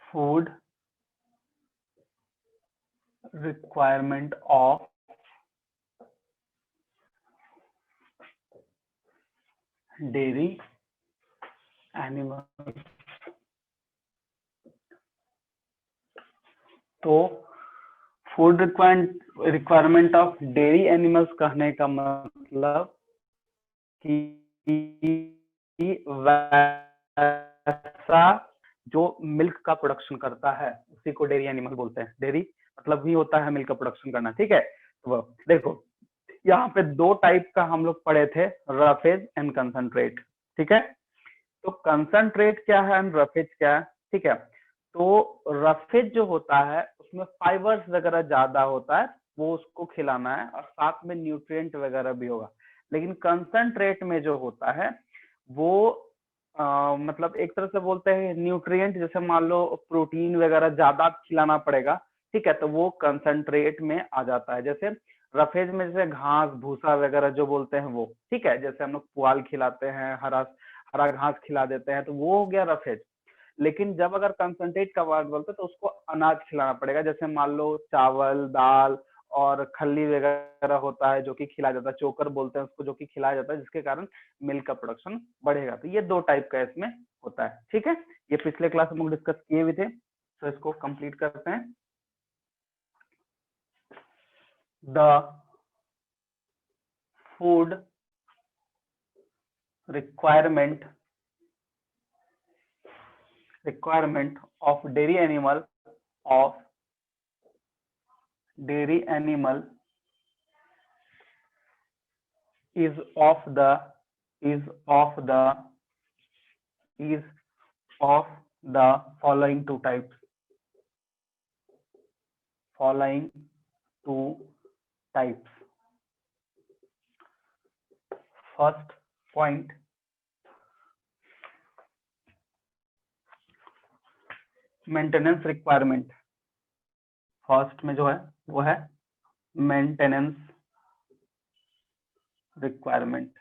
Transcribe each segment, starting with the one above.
food requirement of dairy animals। तो food requirement of dairy animals कहने का मतलब कि वैसा जो मिल्क का प्रोडक्शन करता है उसी को डेयरी एनिमल बोलते हैं। डेयरी मतलब ही होता है मिल्क का प्रोडक्शन करना, ठीक है। तो देखो यहाँ पे दो टाइप का हम लोग पढ़े थे, रफेज एंड कंसंट्रेट, ठीक है। तो कंसंट्रेट क्या है एंड रफेज क्या है, ठीक है। तो रफेज जो होता है उसमें फाइबर्स वगैरह ज्यादा होता है, वो उसको खिलाना है और साथ में न्यूट्रिएंट वगैरह भी होगा। लेकिन कंसंट्रेट में जो होता है वो मतलब एक तरह से बोलते हैं न्यूट्रिएंट, जैसे मान लो प्रोटीन वगैरह ज्यादा खिलाना पड़ेगा, ठीक है, तो वो कंसंट्रेट में आ जाता है। जैसे रफेज में जैसे घास भूसा वगैरह जो बोलते हैं वो, ठीक है, जैसे हम लोग पुआल खिलाते हैं, हरा हरा घास खिला देते हैं, तो वो हो गया रफेज। लेकिन जब अगर कंसंट्रेट का बात बोलते हैं तो उसको अनाज खिलाना पड़ेगा, जैसे मान लो चावल दाल और खल्ली वगैरह होता है जो कि खिलाया जाता है, चोकर बोलते हैं उसको, जो कि खिलाया जाता है, जिसके कारण मिल्क का प्रोडक्शन बढ़ेगा। तो ये दो टाइप का इसमें होता है, ठीक है। ये पिछले क्लास में डिस्कस किए भी थे, तो इसको कंप्लीट करते हैं। The food requirement of dairy animal is of the following two types. First point, maintenance requirement. First में जो है वो है मेंटेनेंस रिक्वायरमेंट।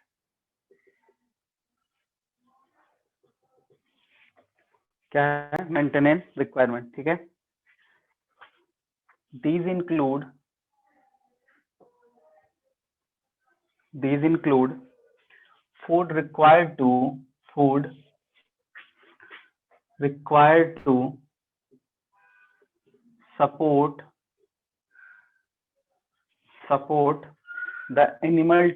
क्या है मेंटेनेंस रिक्वायरमेंट, ठीक है। These include food required to support the animal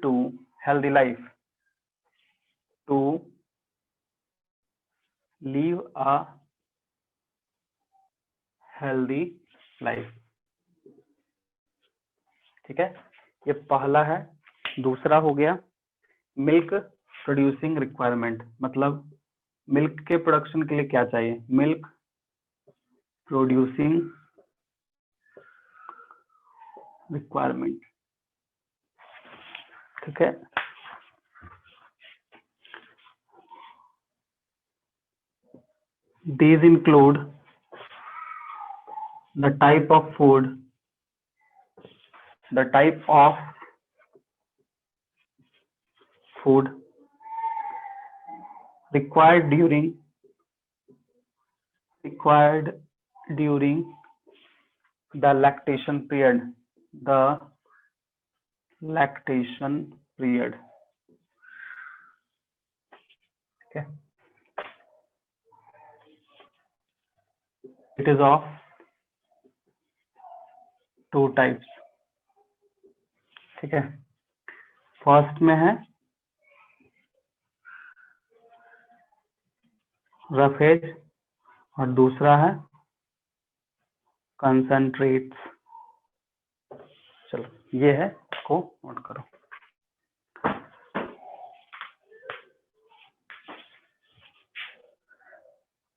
to healthy life, to live a healthy life, ठीक है। ये पहला है। दूसरा हो गया मिल्क प्रोड्यूसिंग रिक्वायरमेंट, मतलब मिल्क के प्रोडक्शन के लिए क्या चाहिए, मिल्क प्रोड्यूसिंग रिक्वायरमेंट, ठीक है। These include the type of food required during the lactation period, okay. It is of two types, ठीक है। फर्स्ट में है रफेज और दूसरा है कंसंट्रेट्स। चलो ये है, इसको नोट करो।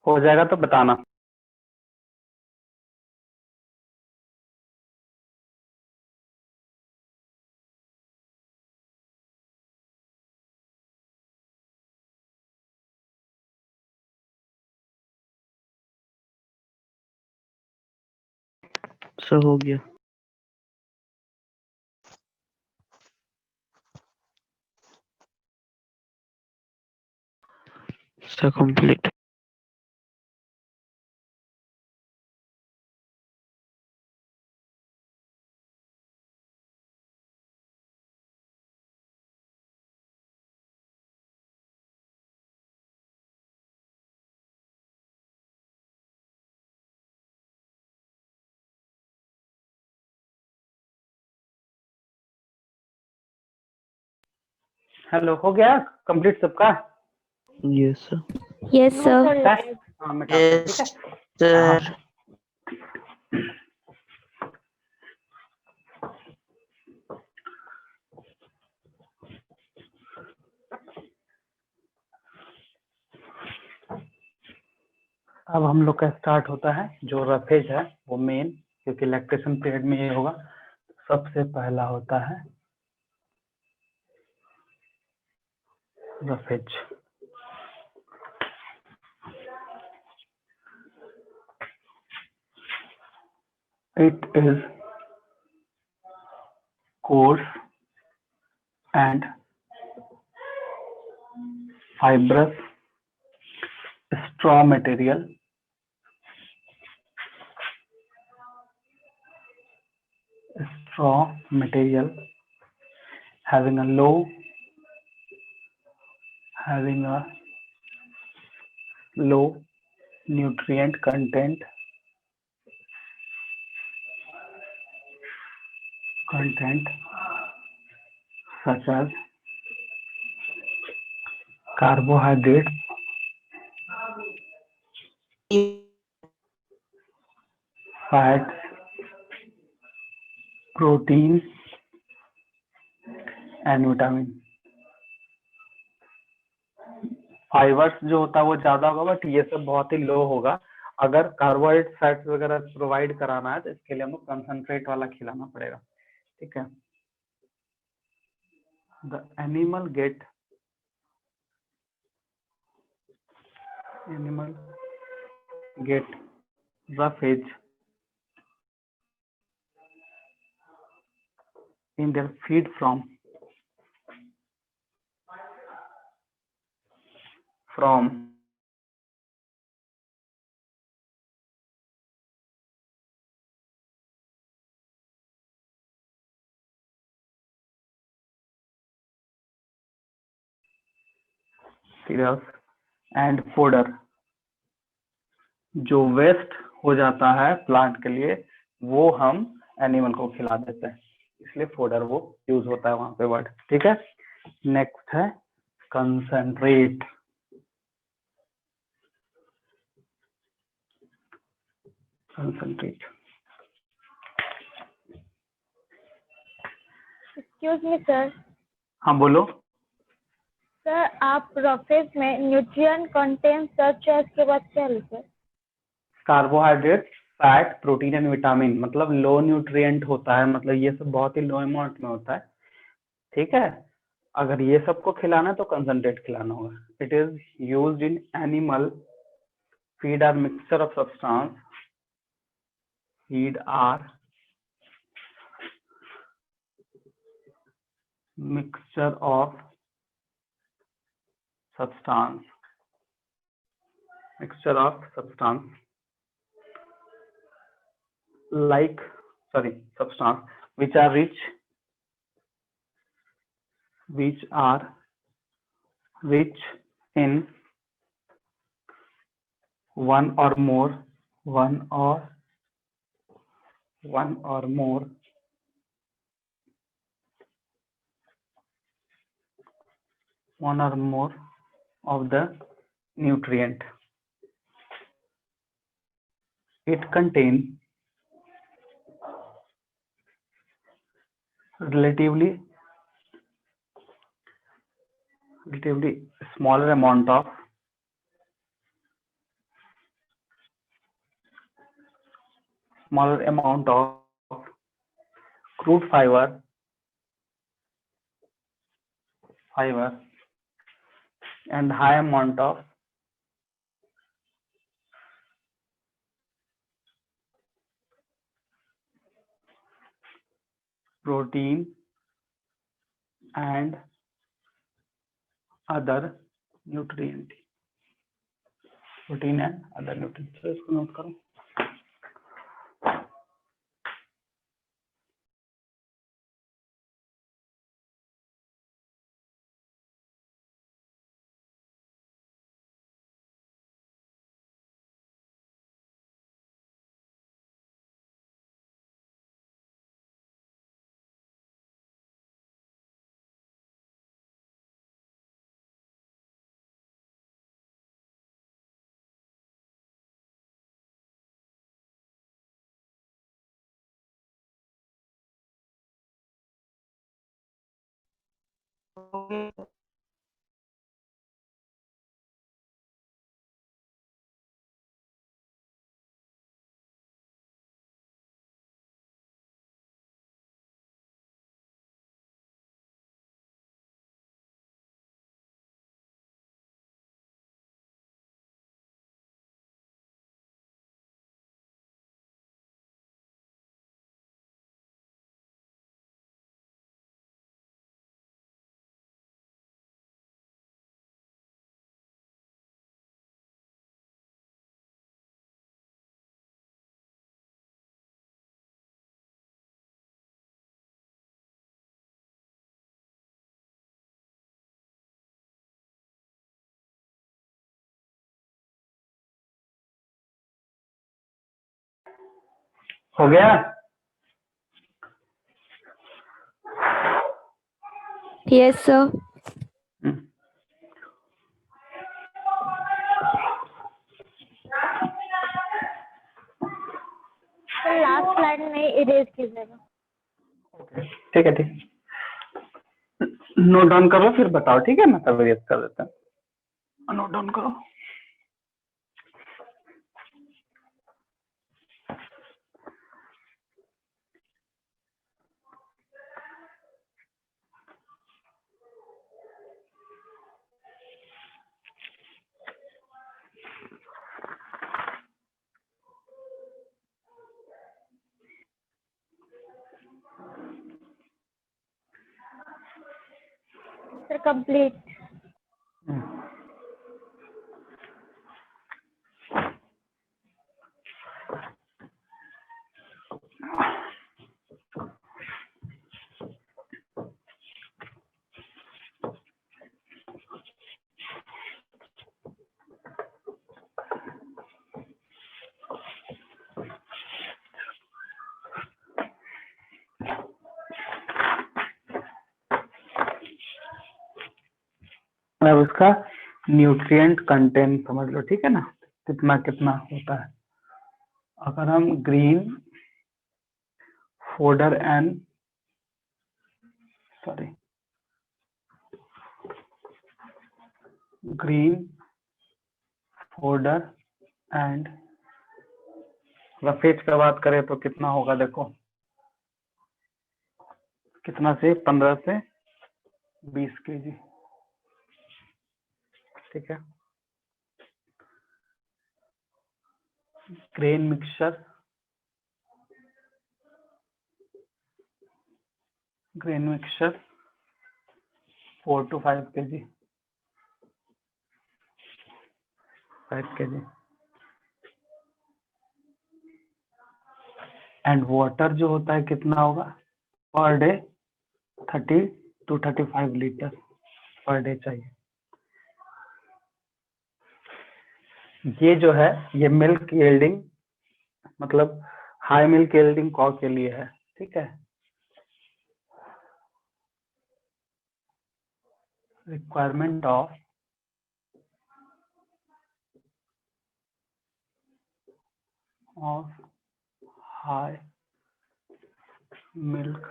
हो जाएगा तो बताना। सर हो गया। sir, complete. हेलो, हो गया कंप्लीट सबका? Yes, sir. Yes, sir. हाँ, मिटाते हैं, ठीक है। Sir. अब हम लोग का स्टार्ट होता है जो रफेज है वो मेन, क्योंकि लैक्टेशन पीरियड में ये होगा। सबसे पहला होता है roughage. It is coarse and fibrous straw material having a low nutrient content such as carbohydrates, fats, proteins and vitamin। Fibres जो होता है वो ज्यादा होगा, बट ये सब बहुत ही लो होगा। अगर कार्बोहाइड्रेट फैट्स वगैरह प्रोवाइड कराना है तो इसके लिए हमको कंसंट्रेट वाला खिलाना पड़ेगा, ठीक है। The animal gate roughage in their feed from cereals and fodder। जो वेस्ट हो जाता है प्लांट के लिए वो हम एनिमल को खिला देते हैं, इसलिए फोडर वो यूज होता है वहां पे वर्ड, ठीक है। नेक्स्ट है कंसंट्रेट। Excuse me sir. हाँ बोलो। सर आप रफेज में न्यूट्रिएंट कंटेंट सर्च एज के बाद क्या लिखे? Carbohydrate, fat, protein and vitamin, मतलब लो न्यूट्रिएंट होता है, मतलब ये सब बहुत ही लो अमाउंट में होता है, ठीक है। अगर ये सबको खिलाना है तो कंसंट्रेट खिलाना होगा। It is used in animal feed are mixture of substance feed are mixture of substance like substance which are rich in one or more of the nutrient। It contains relatively smaller amount of crude fiber and high amount of protein and other nutrient। Protein and other nutrients. तो इसको note करो। हो गया? Yes, sir. तो last slide में erase कीजिएगा। ठीक है, ठीक। नोट डाउन करो फिर बताओ, ठीक है? मैं तब इरेज कर देता हूँ। नोट डाउन करो। Sir complete. अब इसका न्यूट्रिएंट कंटेंट समझ लो, ठीक है ना? कितना कितना होता है। अगर हम green fodder and green fodder and roughage का बात करें तो कितना होगा? देखो कितना से 15 से 20 kg, ठीक है? Grain mixture 4 to 5 kg, 5 kg। And water जो होता है कितना होगा per day? 30 to 35 litre per day चाहिए। ये जो है ये मिल्क यील्डिंग मतलब हाई मिल्क यील्डिंग कॉ के लिए है, ठीक है? Requirement of high milk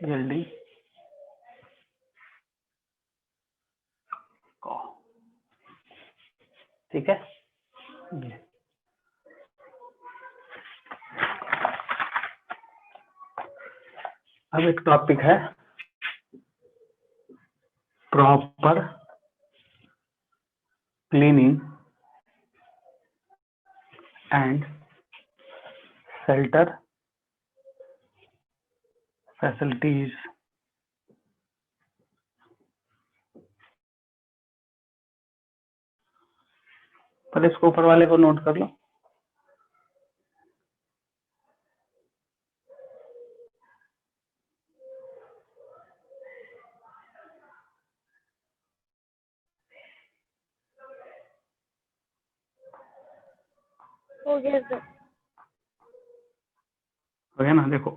yielding कॉ, ठीक है? ये अब एक टॉपिक है proper cleaning and shelter facilities पर इसको ऊपर वाले को नोट कर लो। हो गया सर। हो गया ना? देखो,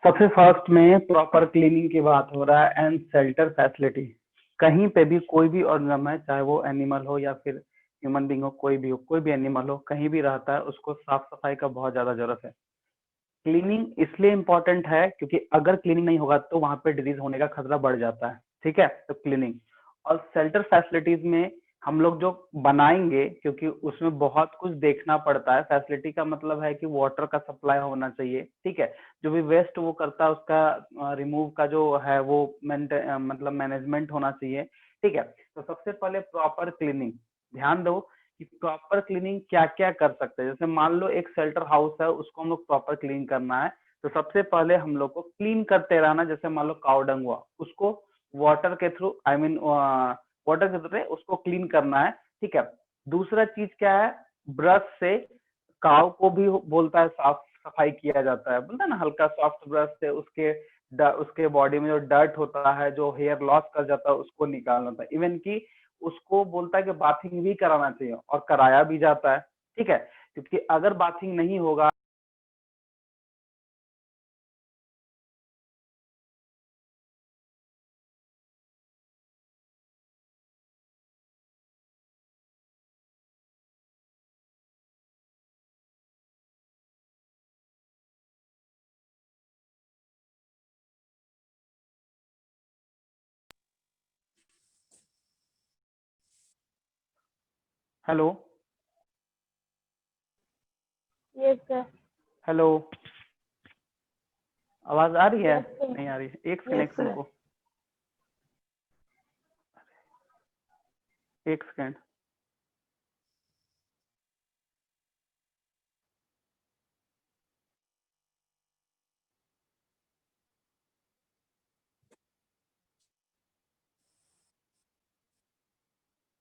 सबसे फर्स्ट में प्रॉपर क्लीनिंग की बात हो रहा है एंड शेल्टर फैसिलिटी। कहीं पे भी कोई भी ऑर्गेनिज्म है, चाहे वो एनिमल हो या फिर ह्यूमन बीइंग हो, कोई भी एनिमल हो, कहीं भी रहता है, उसको साफ सफाई का बहुत ज्यादा जरूरत है। क्लीनिंग इसलिए इम्पोर्टेंट है क्योंकि अगर क्लीनिंग नहीं होगा तो वहां पे डिजीज होने का खतरा बढ़ जाता है। ठीक है, तो क्लीनिंग और शेल्टर फैसिलिटीज में हम लोग जो बनाएंगे, क्योंकि उसमें बहुत कुछ देखना पड़ता है। फैसिलिटी का मतलब है कि वाटर का सप्लाई होना चाहिए। ठीक है, जो भी वेस्ट वो करता है उसका रिमूव का जो है वो मतलब मैनेजमेंट होना चाहिए। ठीक है, तो सबसे पहले प्रॉपर क्लीनिंग। ध्यान दो कि प्रॉपर क्लीनिंग क्या क्या कर सकते हैं। जैसे मान लो एक शेल्टर हाउस है, उसको हम लोग प्रॉपर क्लीन करना है, तो सबसे पहले हम लोग को क्लीन करते रहना। जैसे मान लो काउ डंग हुआ, उसको वाटर के थ्रू वाटर के थ्रू उसको क्लीन करना है। ठीक है, दूसरा चीज क्या है, ब्रश से काउ को भी बोलता है साफ सफाई किया जाता है, बोलता है ना, हल्का सॉफ्ट ब्रश से उसके बॉडी में जो डर्ट होता है, जो हेयर लॉस कर जाता है, उसको निकालना होता है। इवन की उसको बोलता है कि बाथिंग भी कराना चाहिए और कराया भी जाता है। ठीक है, क्योंकि अगर बाथिंग नहीं होगा हेलो यस सर। हेलो, आवाज आ रही है? Yes sir. नहीं आ रही है? एक Yes, सेकंड sir. रुको, एक सेकंड।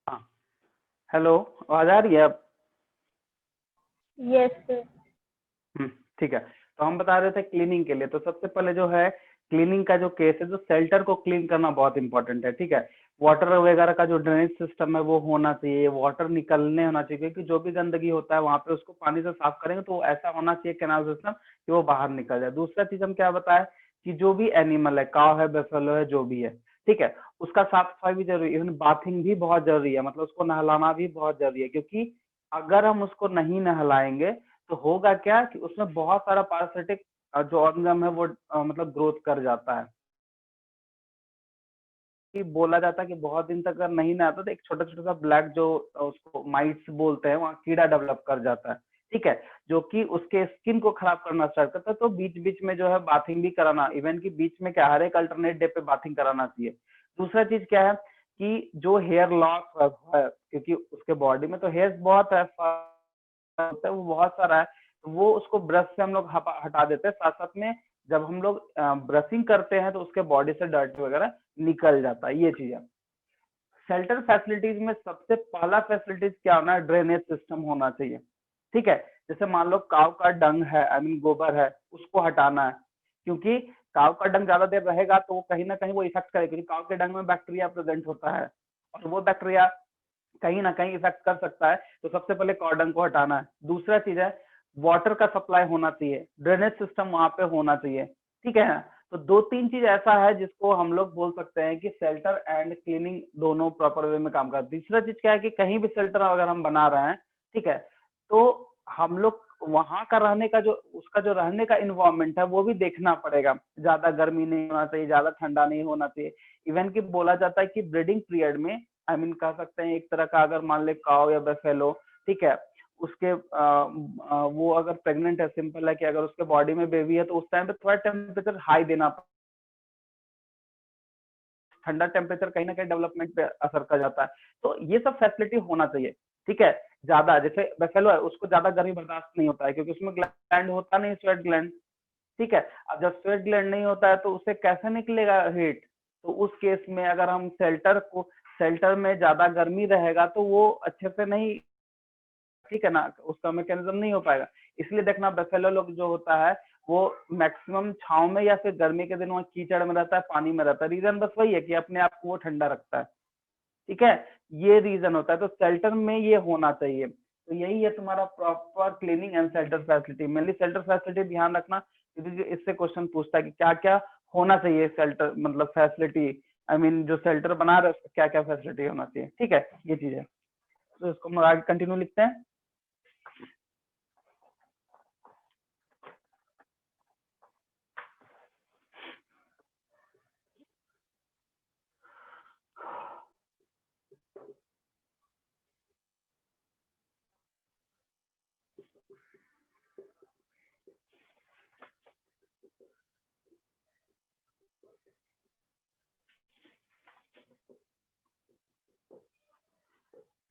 हाँ, हेलो, आवाज आ रही है अब? Yes sir. ठीक है, तो हम बता रहे थे क्लीनिंग के लिए। तो सबसे पहले जो है क्लीनिंग का जो केस है, जो शेल्टर को क्लीन करना बहुत इंपॉर्टेंट है। ठीक है, वाटर वगैरह का जो ड्रेनेज सिस्टम है वो होना चाहिए, वाटर निकलने होना चाहिए, क्योंकि जो भी गंदगी होता है वहां पे उसको पानी से साफ करेंगे तो ऐसा होना चाहिए कैनाल सिस्टम कि वो बाहर निकल जाए। दूसरा चीज हम क्या बताए कि जो भी एनिमल है, काव है, बेफेलो है, जो भी है, ठीक है, उसका साफ सफाई भी जरूरी है। इवन बाथिंग भी बहुत जरूरी है, मतलब उसको नहलाना भी बहुत जरूरी है, क्योंकि अगर हम उसको नहीं नहलाएंगे तो होगा क्या कि उसमें बहुत सारा पैरासिटिक जो ऑर्गेनिज्म है वो मतलब ग्रोथ कर जाता है। कि बोला जाता है कि बहुत दिन तक अगर नहीं नहाता तो एक छोटा छोटा सा ब्लैक जो उसको माइट्स बोलते हैं, वहाँ कीड़ा डेवलप कर जाता है। ठीक है, जो कि उसके स्किन को खराब करना स्टार्ट करता है। तो बीच बीच में जो है बाथिंग भी कराना, इवन की बीच में क्या, हर एक अल्टरनेट डे पे बाथिंग कराना चाहिए। दूसरा चीज क्या है कि जो हेयर लॉस है, क्योंकि उसके बॉडी में तो हेयर बहुत है, होता है वो बहुत सारा है, तो वो उसको ब्रश से हम लोग हटा देते हैं। साथ साथ में जब हम लोग ब्रशिंग करते हैं तो उसके बॉडी से डर्ट वगैरह निकल जाता है। ये चीज है। शेल्टर फैसिलिटीज में सबसे पहला फैसिलिटीज क्या होना है, ड्रेनेज सिस्टम होना चाहिए। ठीक है, जैसे मान लो काव का डंग है, आई मीन गोबर है, उसको हटाना है, क्योंकि काव का डंग ज्यादा देर रहेगा तो वो कहीं ना कहीं वो इफेक्ट करेगा, क्योंकि काव के डंग में बैक्टीरिया प्रेजेंट होता है और वो बैक्टीरिया कहीं ना कहीं इफेक्ट कर सकता है। तो सबसे पहले कॉर्डन को हटाना है। दूसरा चीज है वाटर का सप्लाई होना चाहिए, ड्रेनेज सिस्टम वहां पे होना चाहिए। ठीक है, तो दो तीन चीज ऐसा है जिसको हम लोग बोल सकते हैं कि शेल्टर एंड क्लीनिंग दोनों प्रॉपर वे में काम करते हैं। तीसरा चीज क्या है कि कहीं भी शेल्टर अगर हम बना रहे हैं, ठीक है, तो हम लोग वहां का रहने का जो उसका जो रहने का इन्वायरमेंट है वो भी देखना पड़ेगा। ज्यादा गर्मी नहीं होना चाहिए, ज्यादा ठंडा नहीं होना चाहिए। इवन की बोला जाता है कि ब्रीडिंग पीरियड में, आई मीन कह सकते हैं एक तरह का, अगर मान ले काव या बेफेलो, ठीक है, उसके वो अगर प्रेग्नेंट है, सिंपल है कि अगर उसके बॉडी में बेबी है तो उस टाइम पे थोड़ा टेम्परेचर हाई देना, ठंडा टेम्परेचर कहीं ना कहीं डेवलपमेंट पे असर कर जाता है। तो ये सब फैसिलिटी होना चाहिए। ठीक है, ज्यादा जैसे बेफेलो है उसको ज्यादा गर्मी बर्दाश्त नहीं होता है, क्योंकि उसमें ग्लैंड होता नहीं, स्वेट ग्लैंड। ठीक है, अब जब स्वेट ग्लैंड नहीं होता है तो उससे कैसे निकलेगा हीट। तो उस केस में अगर हम शेल्टर को शेल्टर में ज्यादा गर्मी रहेगा तो वो अच्छे से नहीं, ठीक है ना, उसका मैकेनिज्म नहीं हो पाएगा। इसलिए देखना बफेलो लोग जो होता है वो मैक्सिमम छांव में या फिर गर्मी के दिनों में कीचड़ में रहता है, पानी में रहता है। रीजन बस वही है कि अपने आप को वो ठंडा रखता है, ठीक है, ये रीजन होता है। तो शेल्टर में ये होना चाहिए। तो यही है तुम्हारा proper cleaning and shelter facility. Mainly shelter facility ध्यान रखना, क्योंकि इससे क्वेश्चन पूछता है कि क्या क्या होना चाहिए शेल्टर, मतलब फैसिलिटी, आई मीन जो शेल्टर बना रहे हैं क्या क्या फैसिलिटी होना चाहिए, ठीक है, ये चीज है। तो इसको हम आगे कंटिन्यू लिखते हैं।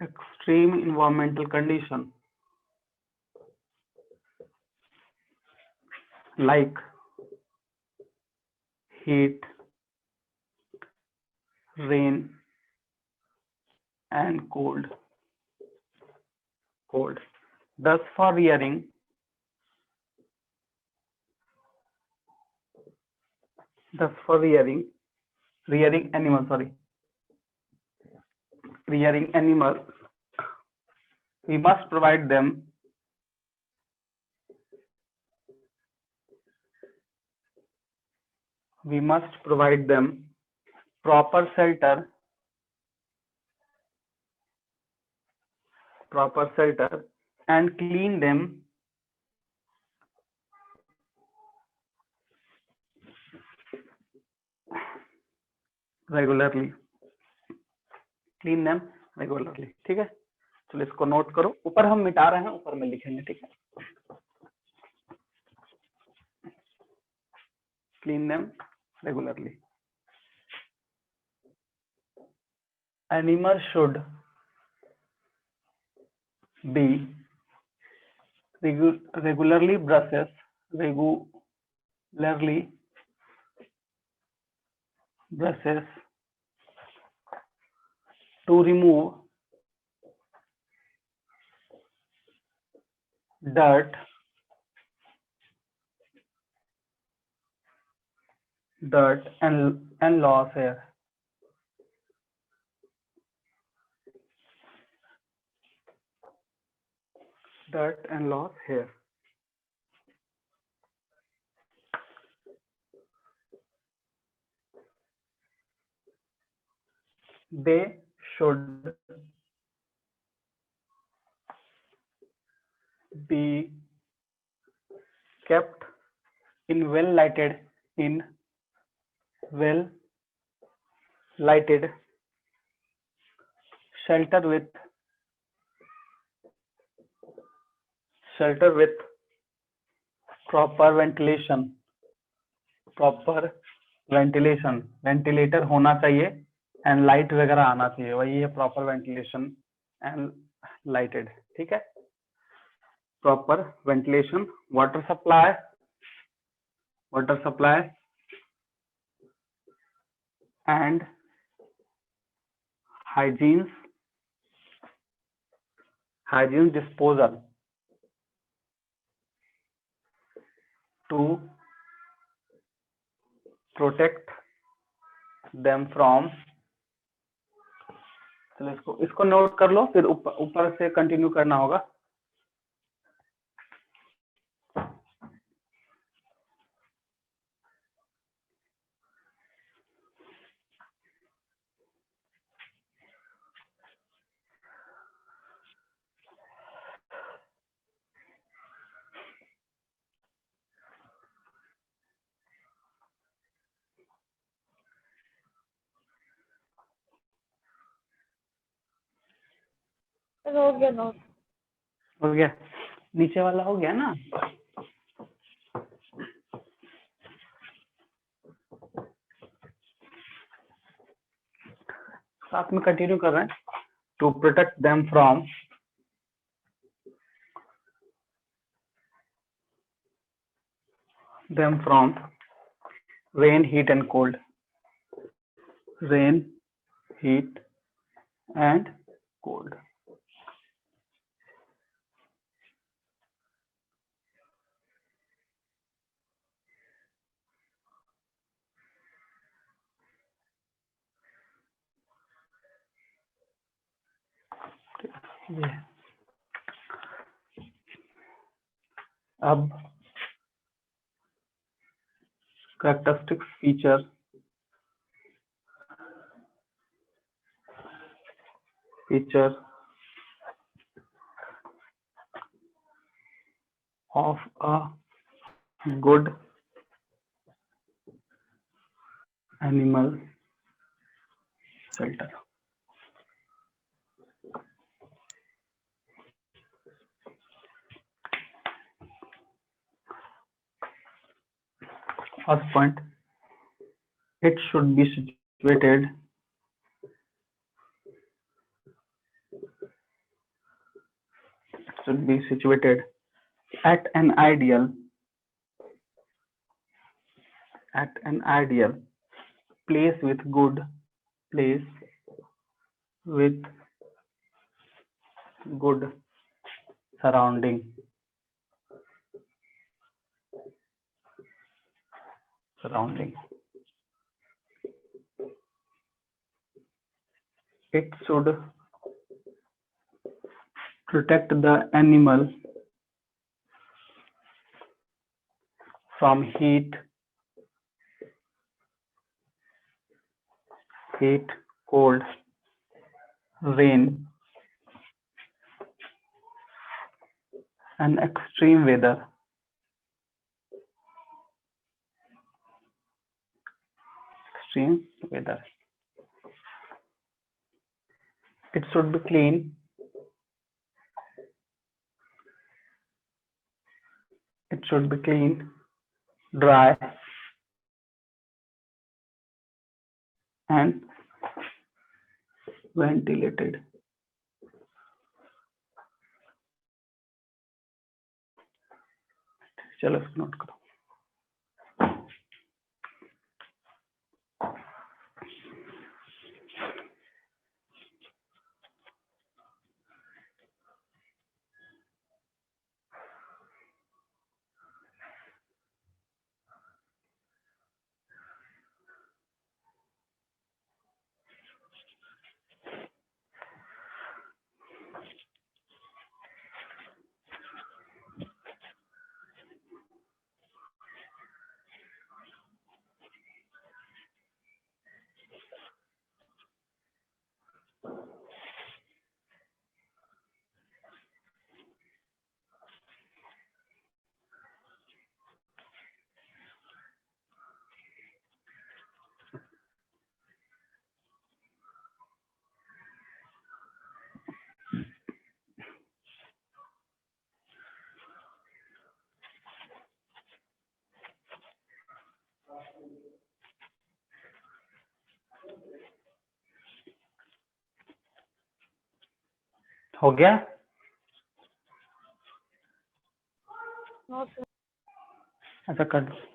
Extreme environmental condition like heat, rain, and cold. Thus, for rearing animals, we must provide them proper shelter and clean them regularly. ठीक है, चलो इसको नोट करो। ऊपर हम मिटा रहे हैं, ऊपर में लिखेंगे, ठीक है। Clean them regularly. Animals should be regularly brushes to remove dirt and loss hair. They should be kept in well lighted shelter with proper ventilator होना चाहिए एंड लाइट वगैरह आना चाहिए, वही है प्रॉपर वेंटिलेशन एंड लाइटेड, ठीक है। Proper ventilation, water supply and hygiene disposal to protect them from, चलो इसको नोट कर लो, फिर ऊपर से कंटिन्यू करना होगा। हो गया नोट। हो गया, नीचे वाला हो गया ना। साथ में कंटिन्यू कर रहे हैं। To protect them from rain, heat and cold. and cold. ये अब characteristic feature of a good animal shelter. First point, it should be situated at an ideal place with good surrounding. It should protect the animal from heat, cold, rain, and extreme weather. It should be clean. Dry, and ventilated. चलो इसको note करो. हो गया? No, sir. ऐसा कर दो.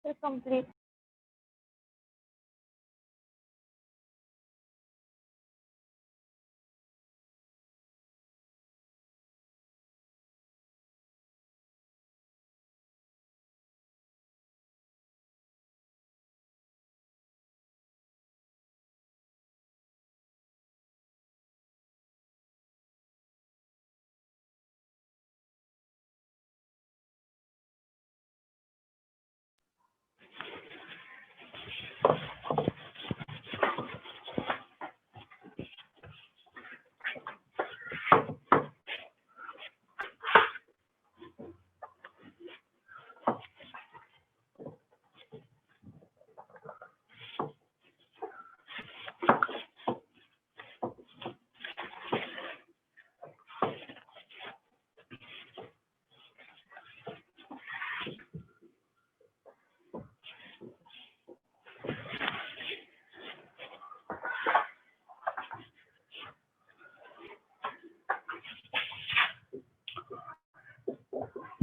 Sir, complete.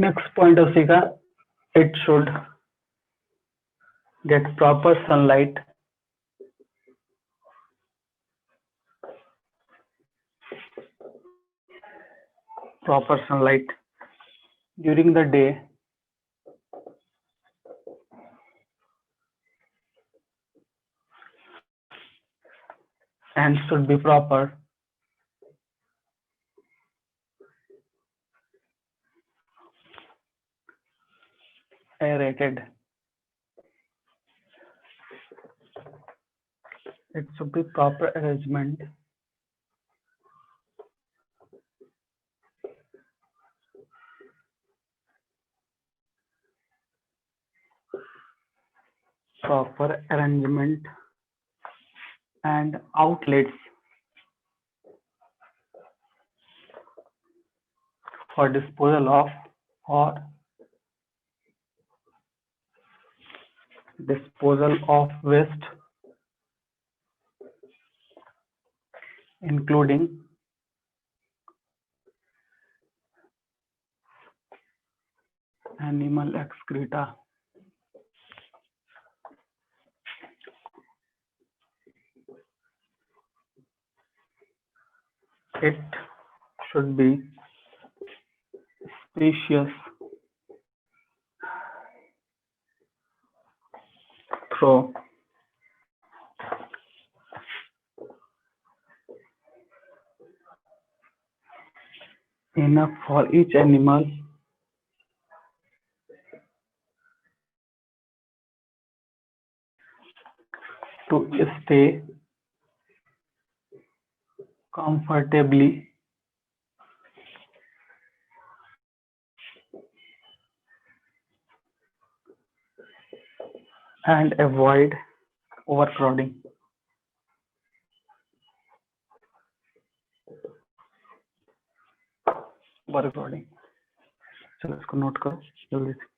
Next point उसी का, it should get proper sunlight during the day and should be proper aerated. It should be proper arrangement and outlets for disposal of waste, including animal excreta. It should be spacious through enough for each animal to stay comfortably and avoid overcrowding. चलो इसको note करो जल्दी से।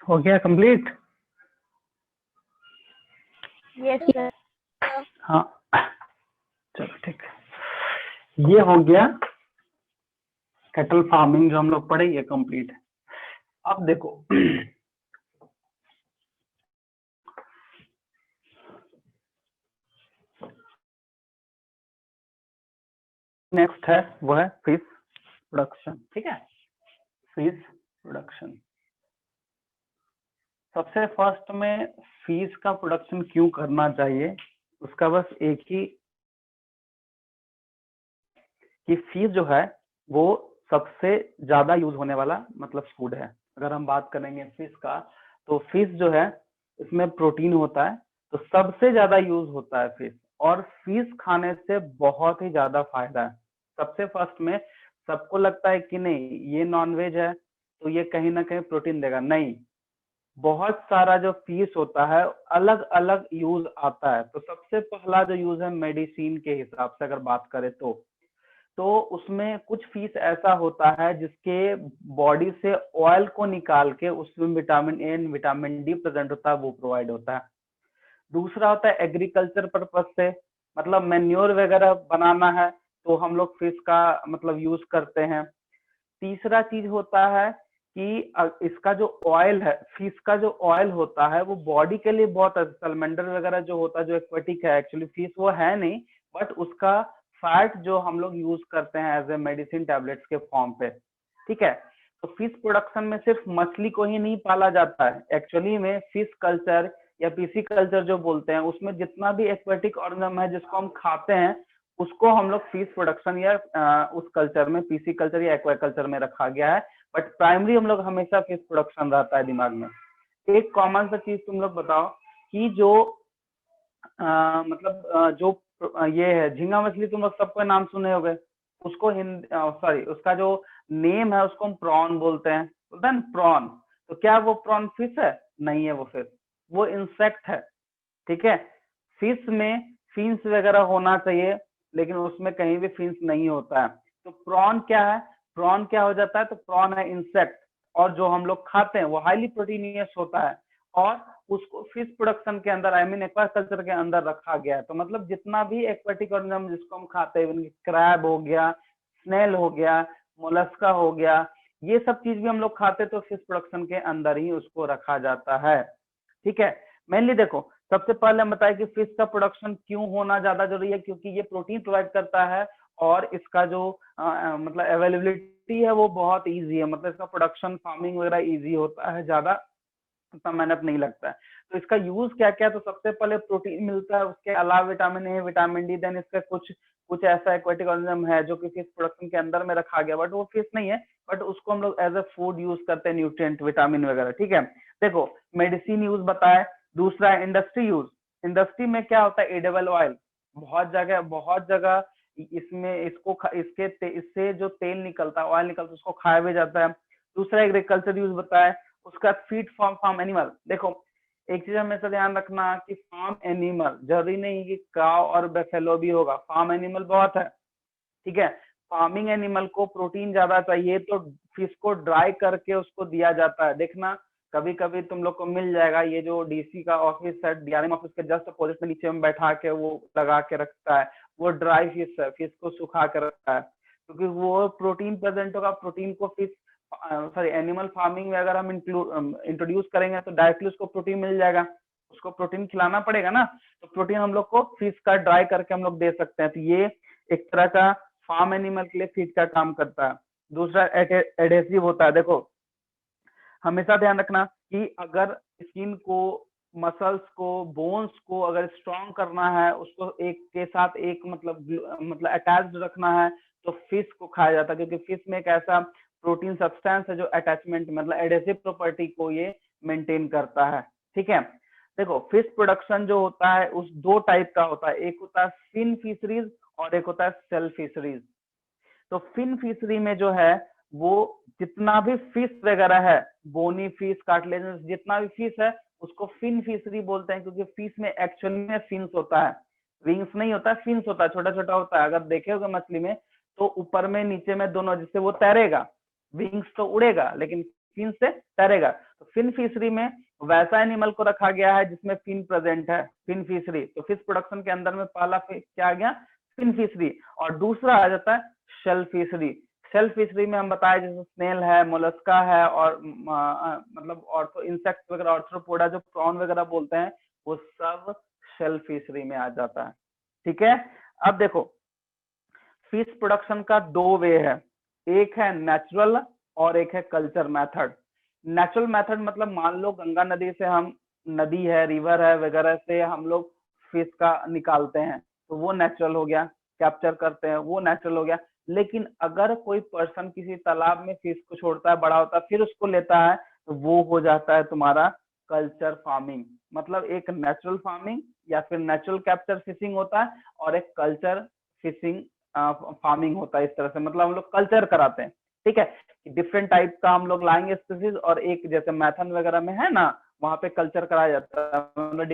हो गया complete? Yes, sir. हाँ चलो ठीक है, ये हो गया कैटल फार्मिंग जो हम लोग पढ़े, ये कंप्लीट है। अब देखो नेक्स्ट है वो है फिश प्रोडक्शन। ठीक है, फिश प्रोडक्शन। सबसे फर्स्ट में फिश का प्रोडक्शन क्यों करना चाहिए, उसका बस एक ही कि फिश जो है वो सबसे ज्यादा यूज होने वाला मतलब फूड है। अगर हम बात करेंगे फिश का, तो फिश जो है इसमें प्रोटीन होता है, तो सबसे ज्यादा यूज होता है फिश। और फिश खाने से बहुत ही ज्यादा फायदा है। सबसे फर्स्ट में सबको लगता है कि नहीं ये नॉनवेज है तो ये कहीं ना कहीं प्रोटीन देगा, नहीं, बहुत सारा जो फिश होता है अलग अलग यूज आता है। तो सबसे पहला जो यूज है मेडिसिन के हिसाब से अगर बात करें तो उसमें कुछ फिश ऐसा होता है जिसके बॉडी से ऑयल को निकाल के उसमें vitamin A and vitamin D present होता है, वो प्रोवाइड होता है। दूसरा होता है एग्रीकल्चर पर्पज से, मतलब मैन्योर वगैरह बनाना है तो हम लोग फिश का मतलब यूज करते हैं। तीसरा चीज होता है कि इसका जो ऑयल है, फिश का जो ऑयल होता है वो बॉडी के लिए बहुत सलमेंडर वगैरह जो होता है, जो एक्वेटिक है, एक्चुअली फिश वो है नहीं, बट उसका फैट जो हम लोग यूज करते हैं एज ए मेडिसिन टैबलेट्स के फॉर्म पे, ठीक है। तो फिश प्रोडक्शन में सिर्फ मछली को ही नहीं पाला जाता है, एक्चुअली में फिश कल्चर या पीसी कल्चर जो बोलते हैं उसमें जितना भी एक्वेटिक ऑर्गेनिज्म है जिसको हम खाते हैं उसको हम लोग फिश प्रोडक्शन या उस कल्चर में पीसी कल्चर या एक्वाकल्चर में रखा गया है। बट प्राइमरी हम लोग हमेशा फिश प्रोडक्शन रहता है दिमाग में। एक कॉमन सा चीज तुम लोग बताओ कि जो जो ये है झींगा मछली, तुम लोग सबको नाम सुने होंगे, उसको सॉरी उसका जो नेम है उसको हम प्रॉन बोलते हैं, बोलते हैं ना प्रॉन। तो क्या वो प्रॉन फिश है? नहीं है वो फिश, वो इंसेक्ट है, ठीक है। फिश में फिन्स वगैरह होना चाहिए लेकिन उसमें कहीं भी फिन्स नहीं होता है। तो प्रॉन क्या है? प्रॉन क्या हो जाता है? तो प्रॉन है इंसेक्ट, और जो हम लोग खाते हैं वो हाईली प्रोटीनियस होता है और उसको फिश प्रोडक्शन के अंदर, आई मीन एक्वाकल्चर के अंदर रखा गया है। तो मतलब जितना भी एक्वेटिक ऑर्गेनिज्म जिसको हम खाते हैं, क्रैब हो गया, स्नेल हो गया, मोलस्का हो गया, ये सब चीज भी हम लोग खाते तो फिश प्रोडक्शन के अंदर ही उसको रखा जाता है, ठीक है। मेनली देखो, सबसे पहले हम बताएं कि फिश का प्रोडक्शन क्यों होना ज्यादा जरूरी है, क्योंकि ये प्रोटीन प्रोवाइड करता है और इसका जो मतलब अवेलेबिलिटी है वो बहुत इजी है, मतलब इसका प्रोडक्शन फार्मिंग वगैरह इजी होता है, ज्यादा उतना मेहनत नहीं लगता है। तो इसका यूज क्या क्या है? तो सबसे पहले प्रोटीन मिलता है, उसके अलावा vitamin A, vitamin D, then इसका कुछ ऐसा एक्वेटिक ऑर्गेनिज्म है जो कि फिश प्रोडक्शन के अंदर में रखा गया, बट वो फिश नहीं है, बट उसको हम लोग एज ए फूड यूज करते हैं, न्यूट्रिएंट विटामिन वगैरह, ठीक है। देखो मेडिसिन यूज बताए, दूसरा इंडस्ट्री यूज। इंडस्ट्री में क्या होता है? एडिबल ऑयल, बहुत जगह इसमें इससे जो तेल निकलता है, ऑयल निकलता है, उसको खाया भी जाता है। दूसरा एग्रीकल्चर यूज बताया, उसका फीड फार्म एनिमल। देखो एक चीज हमेशा ध्यान रखना कि फार्म एनिमल जरूरी नहीं कि काव और बेफेलो भी होगा, फार्म एनिमल बहुत है, ठीक है। फार्मिंग एनिमल को प्रोटीन ज्यादा चाहिए तो फिश को ड्राई करके उसको दिया जाता है। देखना कभी कभी तुम लोग को मिल जाएगा, ये जो डीसी का ऑफिस है, डीआरएम ऑफिस के जस्ट अपोजिट में नीचे में बैठा के वो लगा के रखता है, वो ड्राई फिश है, फिश को सुखा के रखता है, क्योंकि वो प्रोटीन प्रेजेंट होगा। प्रोटीन को फिश सॉरी एनिमल फार्मिंग में अगर हम इंट्रोड्यूस करेंगे तो डायरेक्टली उसको प्रोटीन मिल जाएगा, उसको प्रोटीन खिलाना पड़ेगा ना, तो प्रोटीन हम लोग को फिश का ड्राई करके हम लोग दे सकते हैं। तो ये एक तरह का फार्म एनिमल के लिए फीड का काम करता है। दूसरा एडेसिव होता है। देखो हमेशा ध्यान रखना कि अगर स्किन को, मसल्स को, बोन्स को अगर स्ट्रॉन्ग करना है, उसको एक के साथ एक मतलब अटैच्ड रखना है तो फिश को खाया जाता है, क्योंकि फिश में एक ऐसा प्रोटीन सब्सटेंस है जो अटैचमेंट मतलब एडेसिव प्रॉपर्टी को ये मेंटेन करता है, ठीक है। देखो फिश प्रोडक्शन जो होता है उस दो टाइप का होता है, एक होता है फिन फिशरीज और एक होता है सेल फिशरीज। तो फिन फिशरी में जो है वो जितना भी फिश वगैरह है, बोनी फिश, कार्टिलेजिनस, जितना भी फिश है उसको फिन फिशरी बोलते हैं, क्योंकि फिश में एक्चुअली में फिन्स होता है, विंग्स नहीं होता है, फिन्स होता है, छोटा छोटा होता है। अगर देखे होगा मछली में तो ऊपर में नीचे में दोनों, जिससे वो तैरेगा, विंग्स तो उड़ेगा लेकिन फिन से तैरेगा। तो फिन फिशरी में वैसा एनिमल को रखा गया है जिसमें फिन प्रेजेंट है, फिन फिशरी। तो फिश प्रोडक्शन के अंदर में पहला क्या आ गया? Fin fishery. और दूसरा आ जाता है शेल फिशरी। शेल फिशरी में हम बताए जैसे स्नेल है, मोलस्का है और मतलब ऑर्थो इंसेक्ट वगैरह, ऑर्थ्रोपोडा जो प्रॉन वगैरह बोलते हैं, वो सब शेल फिशरी में आ जाता है, ठीक है। अब देखो फिश प्रोडक्शन का दो वे है, एक है नेचुरल और एक है कल्चर मेथड। नेचुरल मेथड मतलब मान लो गंगा नदी से हम, नदी है, रिवर है वगैरह से हम लोग फिश का निकालते हैं तो वो नेचुरल हो गया, कैप्चर करते हैं वो नेचुरल हो गया। लेकिन अगर कोई पर्सन किसी तालाब में फिश को छोड़ता है, बड़ा होता है, फिर उसको लेता है, तो वो हो जाता है तुम्हारा कल्चर फार्मिंग। मतलब एक नेचुरल फार्मिंग या फिर नेचुरल कैप्चर फिशिंग होता है और एक कल्चर फिशिंग फार्मिंग होता है। इस तरह से मतलब हम लोग कल्चर कराते हैं, ठीक है, डिफरेंट टाइप का हम लोग लाएंगे स्पीसीज, और एक जैसे मैथन वगैरह में है ना, वहां पे कल्चर कराया जाता है, मतलब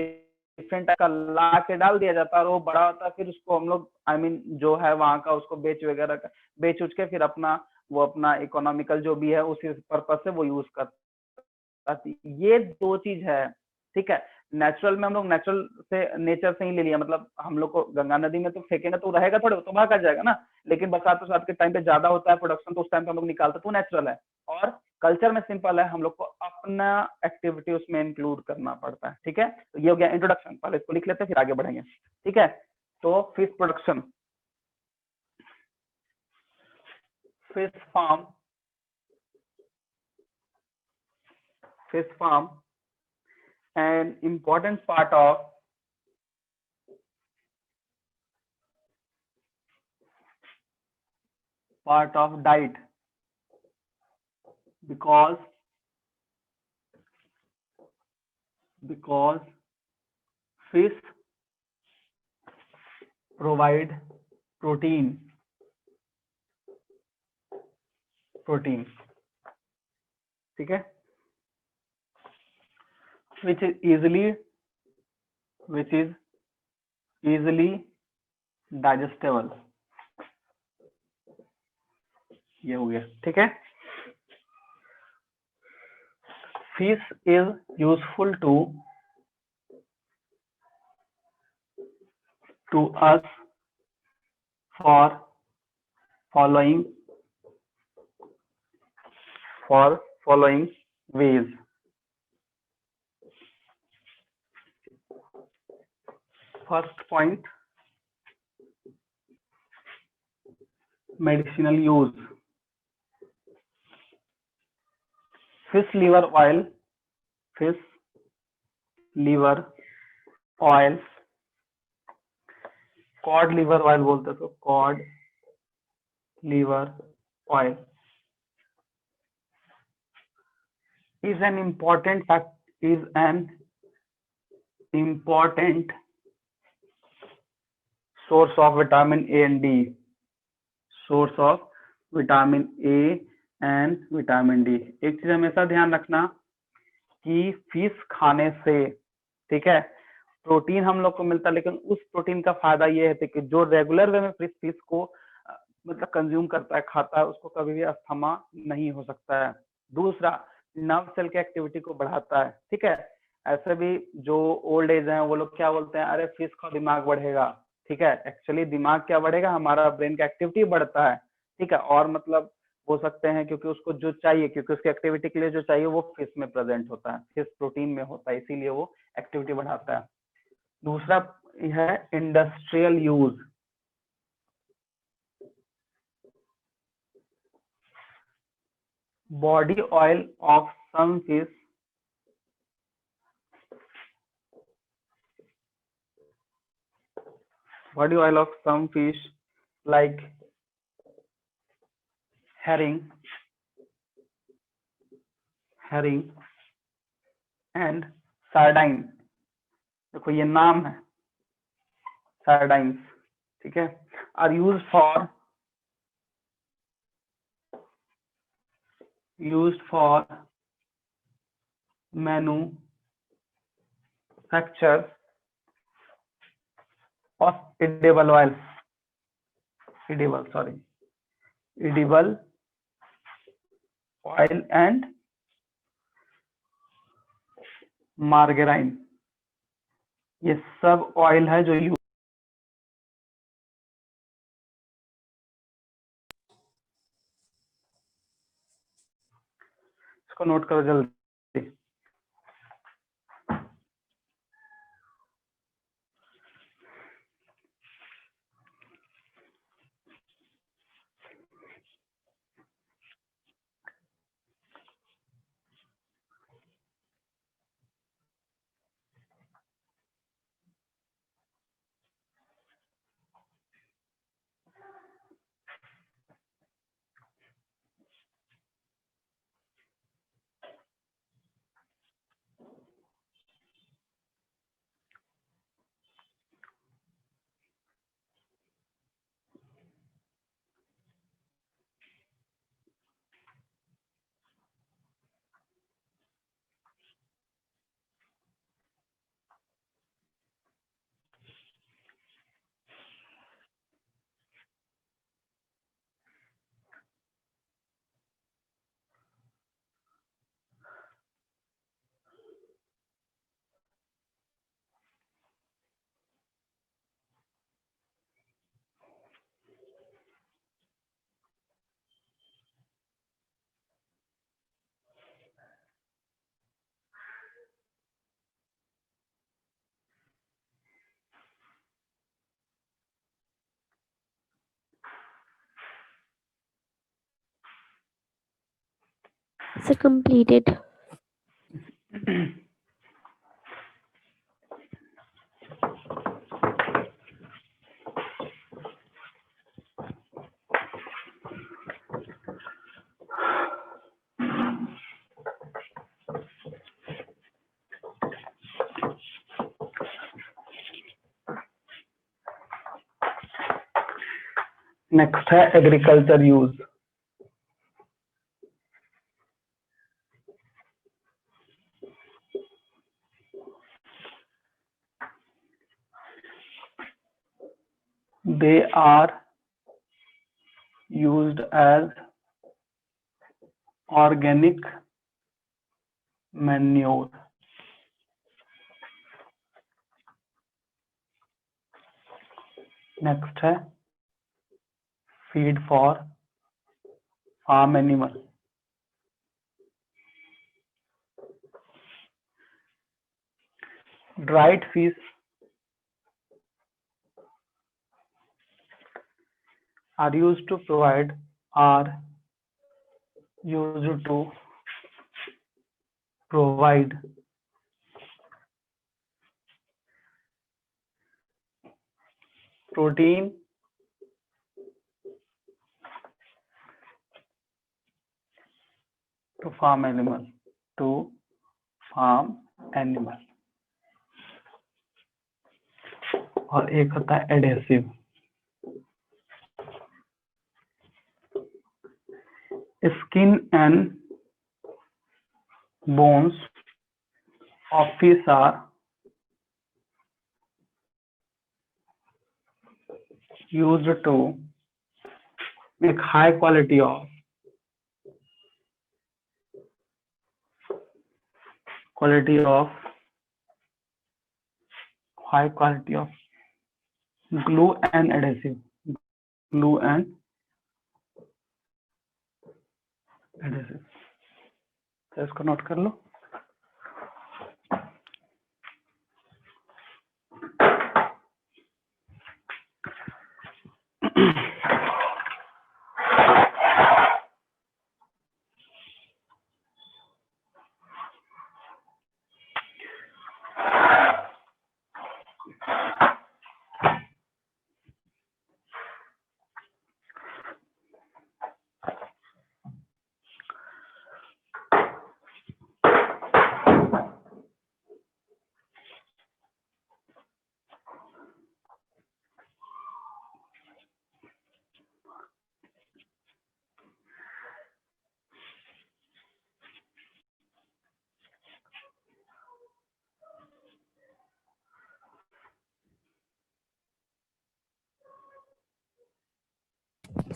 डिफरेंट टाइप का ला के डाल दिया जाता है और वो बड़ा होता है, फिर उसको हम लोग आई मीन जो है वहां का उसको बेच उच के फिर अपना वो अपना इकोनॉमिकल जो भी है उसी पर्पज से वो यूज करता है। ये दो चीज है, ठीक है। नेचुरल में हम लोग नेचुरल से नेचर से ही ले लिया, मतलब हम लोग को गंगा नदी में तो फेंकेंगे तो रहेगा थोड़े, तो भाग जाएगा ना, लेकिन बरसात के टाइम पे ज्यादा होता है प्रोडक्शन, तो उस टाइम पे हम लोग निकालते तो नेचुरल है। और कल्चर में सिंपल है, हम लोग को अपना एक्टिविटी उसमें इंक्लूड करना पड़ता है, ठीक है। तो ये हो गया इंट्रोडक्शन, पहले इसको लिख लेते हैं फिर आगे बढ़ेंगे, ठीक है। तो fish production, fish farm, an important part of diet because fish provide protein, ठीक है, which is easily digestible, ये हो गया, ठीक है। Fish is useful to us for following ways. First point, medicinal use. Fish liver oil, cod liver oil बोलते तो cod liver oil is an important source of vitamin A and D. एक चीज हमेशा ध्यान रखना कि फिश खाने से, ठीक है, प्रोटीन हम लोग को मिलता है, लेकिन उस प्रोटीन का फायदा ये है कि जो रेगुलर वे में फिश को मतलब कंज्यूम करता है, खाता है, उसको कभी भी अस्थमा नहीं हो सकता है। दूसरा, नर्व सेल की एक्टिविटी को बढ़ाता है, ठीक है। ऐसे भी जो ओल्ड एज है वो लोग क्या बोलते हैं, अरे फिश का दिमाग बढ़ेगा, ठीक है। एक्चुअली दिमाग क्या बढ़ेगा, हमारा ब्रेन का एक्टिविटी बढ़ता है, ठीक है। और मतलब हो सकते हैं क्योंकि उसको जो चाहिए, क्योंकि उसकी एक्टिविटी के लिए जो चाहिए वो फिश में प्रेजेंट होता है, फिश प्रोटीन में होता है, इसीलिए वो एक्टिविटी बढ़ाता है। दूसरा है industrial use. Body oil of some fish like herring and sardine, देखो ये नाम है sardines, ठीक है, are used for manufacture of edible oil and margarine, ये सब ऑयल है जो यूज, इसको नोट करो जल्दी। sir, completed. नेक्स्ट है agriculture use. They are used as organic manure. Next है feed for farm animal. Dried fish are used to provide protein to farm animal. और एक होता है adhesive. Skin and bones of fish are used to make high quality of glue and adhesive. तो इसको note कर लो।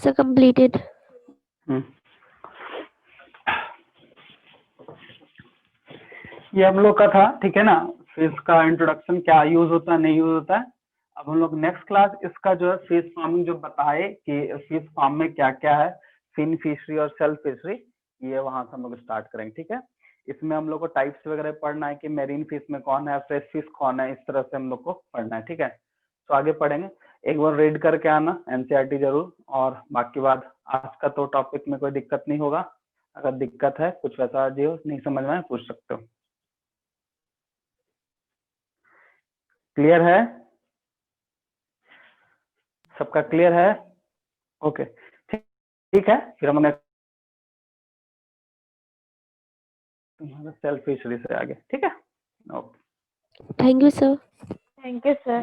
Sir, completed. ये हम लोग का था, ठीक है ना, फिश का इंट्रोडक्शन, क्या यूज होता है नहीं यूज होता है। अब हम लोग नेक्स्ट क्लास इसका जो है फिश फार्मिंग जो बताए कि फिश फार्म में क्या क्या है, फिन फिशरी और सेल्फ फिशरी, ये वहां से हम लोग स्टार्ट करेंगे, ठीक है। इसमें हम लोग को टाइप्स वगैरह पढ़ना है कि मेरीन फिश में कौन है, फ्रेश फिश कौन है, इस तरह से हम लोग को पढ़ना है, ठीक है। तो आगे पढ़ेंगे, एक बार रीड करके आना एनसीईआरटी जरूर, और बाकी बात आज का तो टॉपिक में कोई दिक्कत नहीं होगा। अगर दिक्कत है कुछ वैसा जो नहीं समझ में पूछ सकते हो। क्लियर है? सबका क्लियर है? ओके, ठीक है। फिर हम सेल्फ फिशरी से आगे, ठीक है। Okay, Thank you, sir. Thank you, sir.